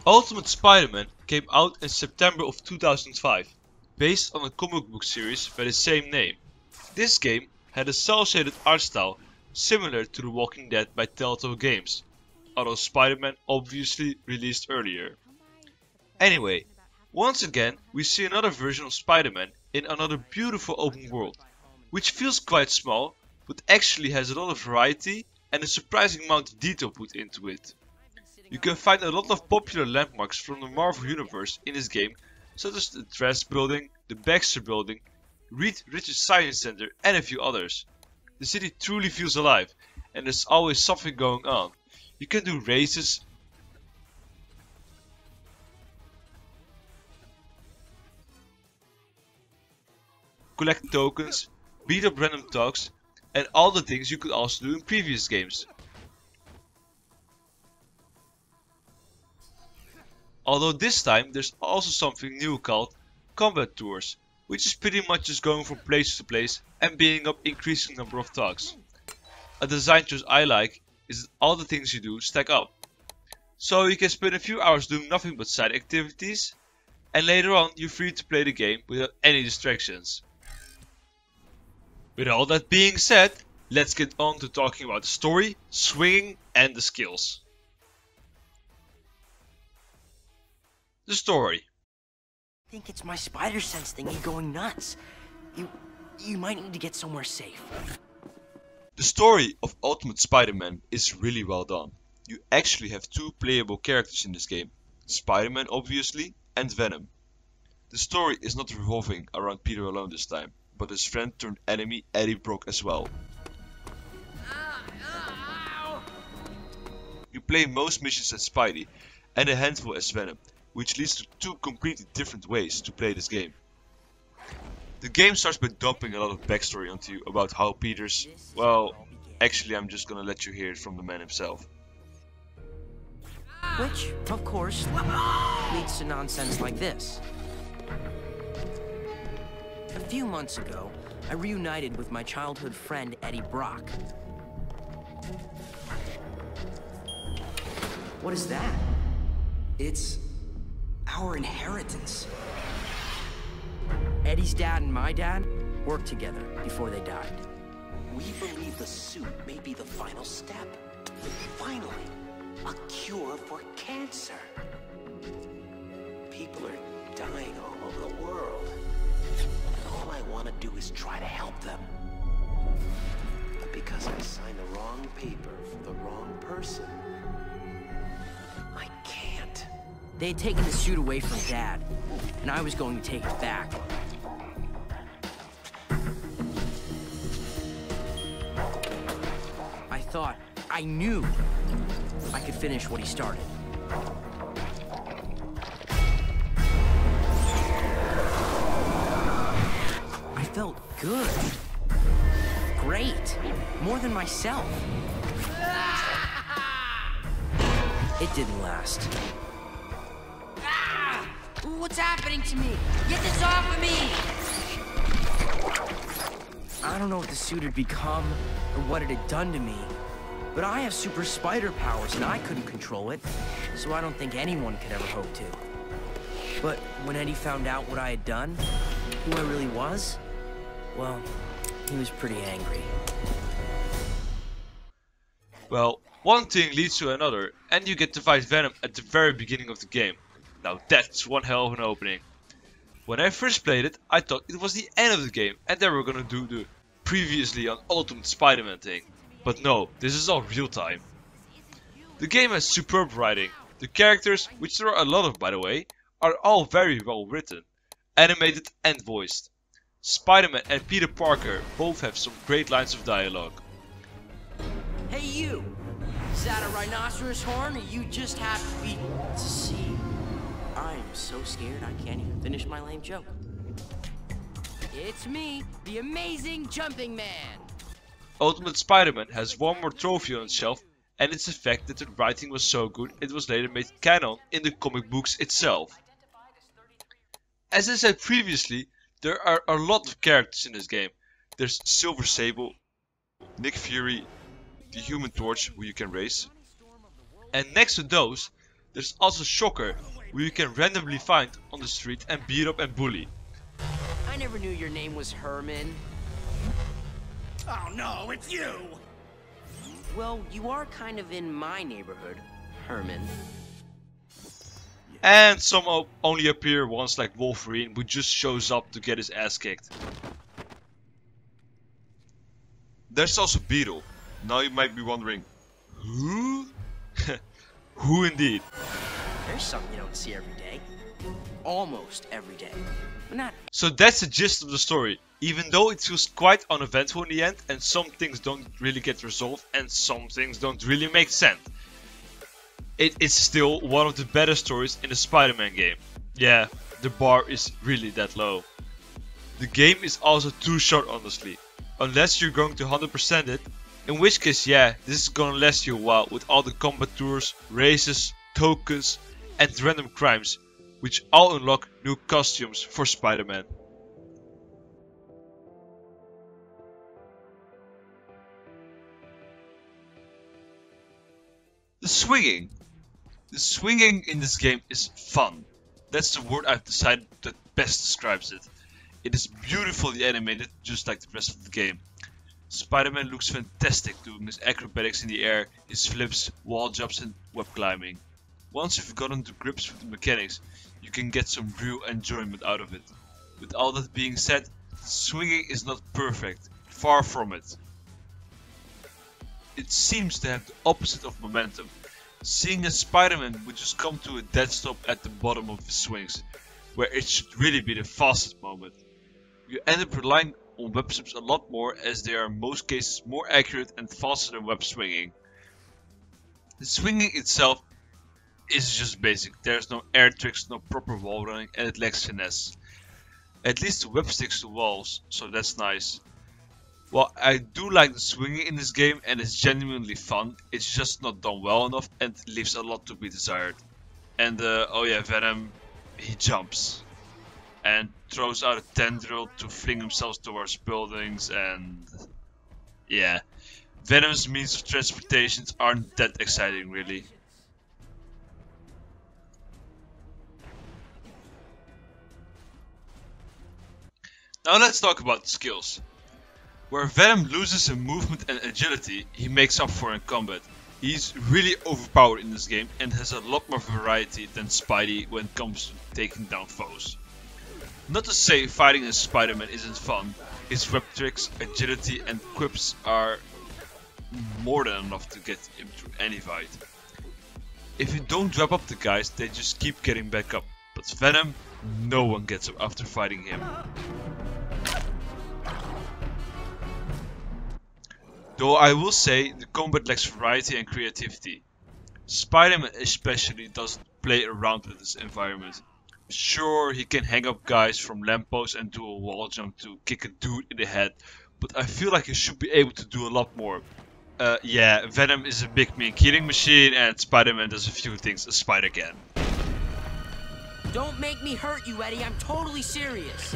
Ultimate Spider-Man came out in September of 2005, based on a comic book series by the same name. This game had a cel-shaded art style similar to The Walking Dead by Telltale Games, although Spider-Man obviously released earlier. Anyway, once again we see another version of Spider-Man in another beautiful open world, which feels quite small, but actually has a lot of variety and a surprising amount of detail put into it. You can find a lot of popular landmarks from the Marvel Universe in this game, such as the Dress Building, the Baxter Building, Reed Richards Science Center and a few others. The city truly feels alive and there's always something going on. You can do races, collect tokens, beat up random thugs, and all the things you could also do in previous games. Although this time there's also something new called combat tours, which is pretty much just going from place to place and beating up increasing number of thugs. A design choice I like is that all the things you do stack up. So you can spend a few hours doing nothing but side activities, and later on you're free to play the game without any distractions. With all that being said, let's get on to talking about the story, swinging and the skills. The story. I think it's my spider sense thingy going nuts. You might need to get somewhere safe. The story of Ultimate Spider-Man is really well done. You actually have two playable characters in this game. Spider-Man obviously, and Venom. The story is not revolving around Peter alone this time, but his friend turned enemy Eddie Brock as well. You play most missions as Spidey and a handful as Venom, which leads to two completely different ways to play this game. The game starts by dumping a lot of backstory onto you about how Peter's... well, actually I'm just gonna let you hear it from the man himself. Which, of course, leads to nonsense like this. A few months ago, I reunited with my childhood friend Eddie Brock. What is that? It's our inheritance. Eddie's dad and my dad worked together before they died. We believe the suit may be the final step. Finally, a cure for cancer. People are dying all over the world. And all I want to do is try to help them. But because I signed the wrong paper for the wrong person, I can't. They had taken the suit away from Dad, and I was going to take it back. I knew I could finish what he started. I felt good. Great. More than myself. It didn't last. What's happening to me? Get this off of me! I don't know what the suit had become or what it had done to me. But I have super spider powers and I couldn't control it, so I don't think anyone could ever hope to. But when Eddie found out what I had done, who I really was, well, he was pretty angry. Well, one thing leads to another, and you get to fight Venom at the very beginning of the game. Now that's one hell of an opening. When I first played it, I thought it was the end of the game and they were gonna do the previously on Ultimate Spider-Man thing. But no, this is all real time. The game has superb writing. The characters, which there are a lot of by the way, are all very well written, animated and voiced. Spider-Man and Peter Parker both have some great lines of dialogue. Hey you! Is that a rhinoceros horn or you just happy to see? I'm so scared I can't even finish my lame joke. It's me, the amazing jumping man! Ultimate Spider-Man has one more trophy on its shelf, and it's the fact that the writing was so good it was later made canon in the comic books itself. As I said previously, there are a lot of characters in this game. There's Silver Sable, Nick Fury, the Human Torch who you can race. And next to those, There's also Shocker, who you can randomly find on the street and beat up and bully. I never knew your name was Herman. Oh no, it's you! Well, you are kind of in my neighborhood, Herman. And some only appear once, like Wolverine, who just shows up to get his ass kicked. There's also Beetle. Now you might be wondering, who? Who indeed? There's something you don't see every day. Almost every day. But not. So that's the gist of the story. Even though it feels quite uneventful in the end, and some things don't really get resolved, and some things don't really make sense, it is still one of the better stories in the Spider-Man game. Yeah, the bar is really that low. The game is also too short, honestly. Unless you're going to 100% it, in which case yeah, this is gonna last you a while with all the combat tours, races, tokens and random crimes, which all unlock new costumes for Spider-Man. The swinging. The swinging in this game is fun. That's the word I've decided that best describes it. It is beautifully animated, just like the rest of the game. Spider-Man looks fantastic doing his acrobatics in the air, his flips, wall jumps and web climbing. Once you've gotten to grips with the mechanics, you can get some real enjoyment out of it. With all that being said, swinging is not perfect, far from it. It seems to have the opposite of momentum. Seeing as Spider-Man would just come to a dead stop at the bottom of his swings, where it should really be the fastest moment. You end up relying on web slips a lot more, as they are in most cases more accurate and faster than web swinging. The swinging itself is just basic. There's no air tricks, no proper wall running, and it lacks finesse. At least the web sticks to walls, so that's nice. While I do like the swinging in this game and it's genuinely fun, it's just not done well enough and leaves a lot to be desired. And oh yeah, Venom, he jumps and throws out a tendril to fling himself towards buildings, and yeah, Venom's means of transportation aren't that exciting really. Now let's talk about the skills. Where Venom loses in movement and agility, he makes up for in combat. He's really overpowered in this game and has a lot more variety than Spidey when it comes to taking down foes. Not to say fighting as Spider-Man isn't fun, his web tricks, agility and quips are more than enough to get him through any fight. If you don't drop up the guys, they just keep getting back up, but Venom, no one gets up after fighting him. Though I will say the combat lacks variety and creativity. Spider-Man especially doesn't play around with his environment. Sure, he can hang up guys from lampposts and do a wall jump to kick a dude in the head, but I feel like he should be able to do a lot more. Yeah, Venom is a big mean killing machine and Spider-Man does a few things a spider can. Don't make me hurt you, Eddie. I'm totally serious.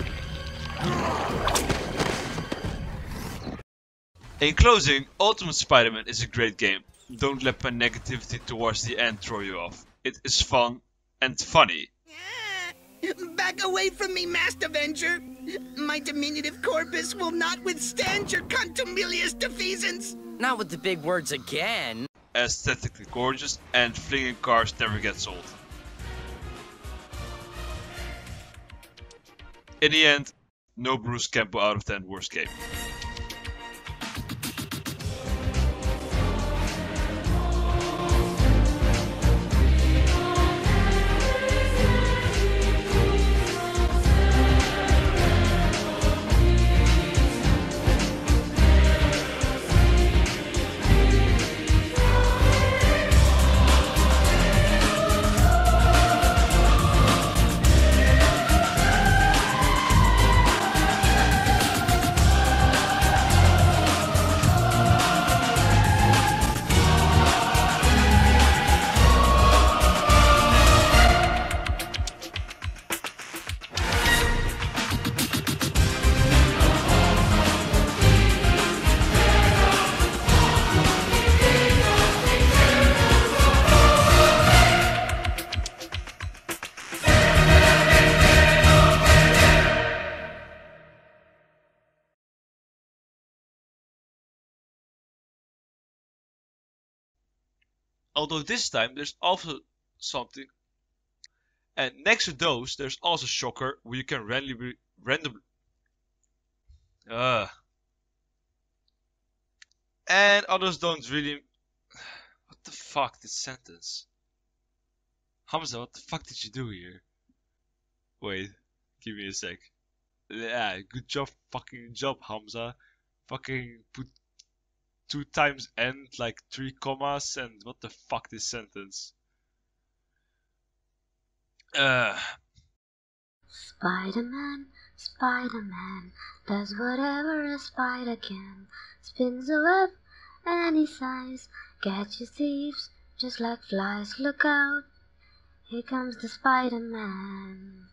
In closing, Ultimate Spider-Man is a great game. Don't let my negativity towards the end throw you off. It is fun and funny. Back away from me, Masked Avenger! My diminutive corpus will not withstand your contumelious defeasance! Not with the big words again. Aesthetically gorgeous and flinging cars never gets old. In the end, no Bruce Campbell out of 10 worst game. Although this time there's also something. And next to those, there's also Shocker, where you can randomly. And others don't really. What the fuck, this sentence? Hamza, what the fuck did you do here? Wait, give me a sec. Yeah, good job, fucking job, Hamza. Fucking put 2 times end like 3 commas and what the fuck this sentence? Spider-Man, Spider-Man, does whatever a spider can. Spins a web any size, catches thieves just like flies. Look out, here comes the Spider-Man.